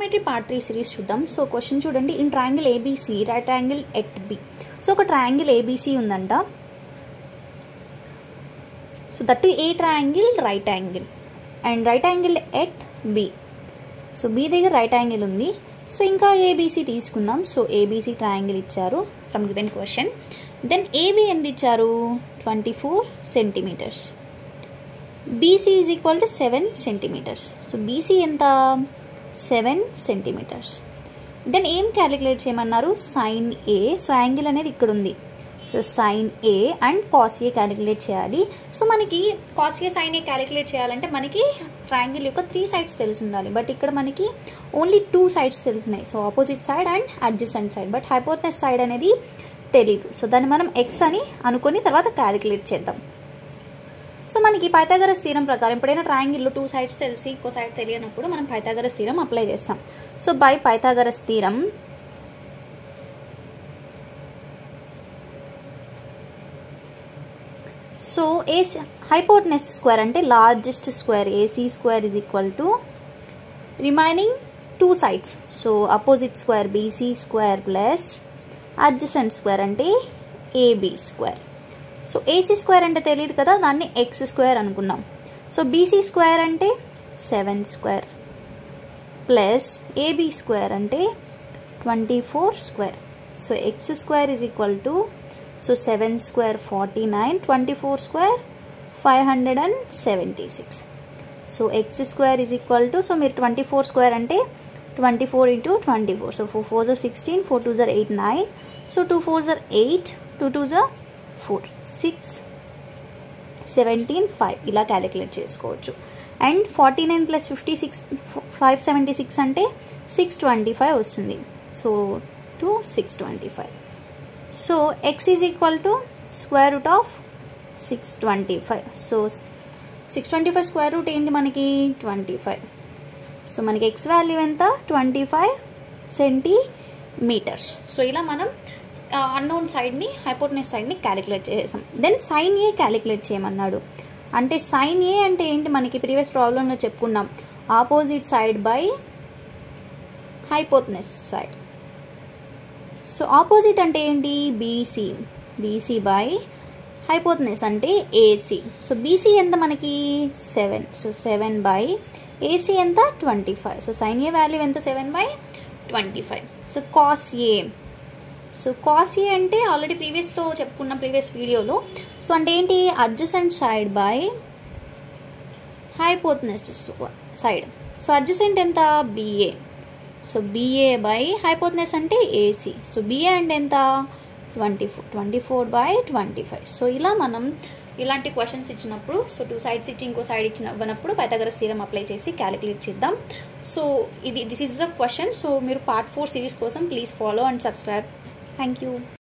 Trigonometry part 3 series చూద్దాం. So question చూడండి, in triangle ABC right angle at B. So ఒక triangle ABC ఉందంట. So that a triangle right angle and right angle at B. So B దగ్గర right angle ఉంది. So ఇంకా ABC తీసుకుందాం. So ABC triangle ఇచ్చారు from given question. Then AB ఎంత ఇచ్చారు? 24 centimetres. BC is equal to 7 centimetres. So BC ఎంత? 7 centimetres. Then ఏం calculate చేయమన్నారు? సైన్ ఏ. సో యాంగిల్ అనేది ఇక్కడ ఉంది. So sine A and cos A calculate చేయాలి. సో మనకి cos A sine A calculate చేయాలంటే మనకి ట్రయాంగిల్ యొక్క 3 సైడ్స్ తెలిసి ఉండాలి. బట్ ఇక్కడ మనకి ఓన్లీ 2 సైడ్స్ తెలిసినాయి. So opposite side and adjacent side. But hypotenuse side అనేది తెలీదు. సో దాన్ని మనం ఎక్స్ అని అనుకొని తర్వాత క్యాలిక్యులేట్ చేద్దాం. సో మనకి పైథాగరస్ థీరం ప్రకారం ఎప్పుడైనా ట్రయాంగిల్లో 2 సైడ్స్ తెలిసి ఇంకో సైడ్ తెలియనప్పుడు మనం పైథాగరస్ థీరం అప్లై చేస్తాం. So by Pythagoras theorem so AC hypotenuse square అంటే largest square AC square is equal to remaining 2 sides. So opposite square BC square plus adjacent square అంటే AB square. So AC square అంటే తెలియదు కదా, దాన్ని x square అనుకున్నాం. So BC square అంటే 7 square plus AB square అంటే 24 square. So x square is equal to so 7 square 49, 24 square 576. So x square is equal to so మీరు 24 square అంటే 24 into 24. So 4 4 16, 4 2 8 9. So 2 4 8, 2 2 4 6 17 5 ఇలా క్యాలిక్యులేట్ చేసుకోవచ్చు. And 49 plus 56 576 అంటే 625 వస్తుంది. So 625. So X is equal to square root of 625. So 625 square root ఏంటి మనకి? 25. So మనకి X value ఎంత? 25 సెంటీమీటర్స్. సో ఇలా మనం అన్నోన్ సైడ్ని హైపోటెనస్ సైడ్ని క్యాలిక్యులేట్ చేసాం. దెన్ సైన్ ఏ క్యాలిక్యులేట్ చేయమన్నాడు. అంటే సైన్ ఏ అంటే ఏంటి? మనకి ప్రీవియస్ ప్రాబ్లంలో చెప్పుకున్నాం, opposite side by hypotenuse side. So opposite అంటే ఏంటి? బీసీ. బీసీ బై హైపోటెనస్ అంటే ఏసీ. సో బీసీ ఎంత మనకి? 7. సో 7 బై ఏసీ ఎంత? 25. సో సైన్ ఏ వాల్యూ ఎంత? 7 by 25. So cos A. So cos A అంటే ఆల్రెడీ ప్రీవియస్లో చెప్పుకున్న ప్రీవియస్ వీడియోలో. సో అంటే ఏంటి? Adjacent side by hypotenuse side. So adjacent ఎంత? BA. So BA by hypotenuse అంటే ఏసీ. సో బిఏ అంటే ఎంత? 24 బై 25. సో ఇలా మనం ఇలాంటి క్వశ్చన్స్ ఇచ్చినప్పుడు సో 2 సైడ్స్ ఇచ్చి ఇంకో సైడ్ ఇవ్వనప్పుడు పైథాగరస్ థీరం అప్లై చేసి క్యాలిక్యులేట్ చేద్దాం. So this is the question. So మీరు పార్ట్ 4 సిరీస్ కోసం please follow and subscribe. Thank you.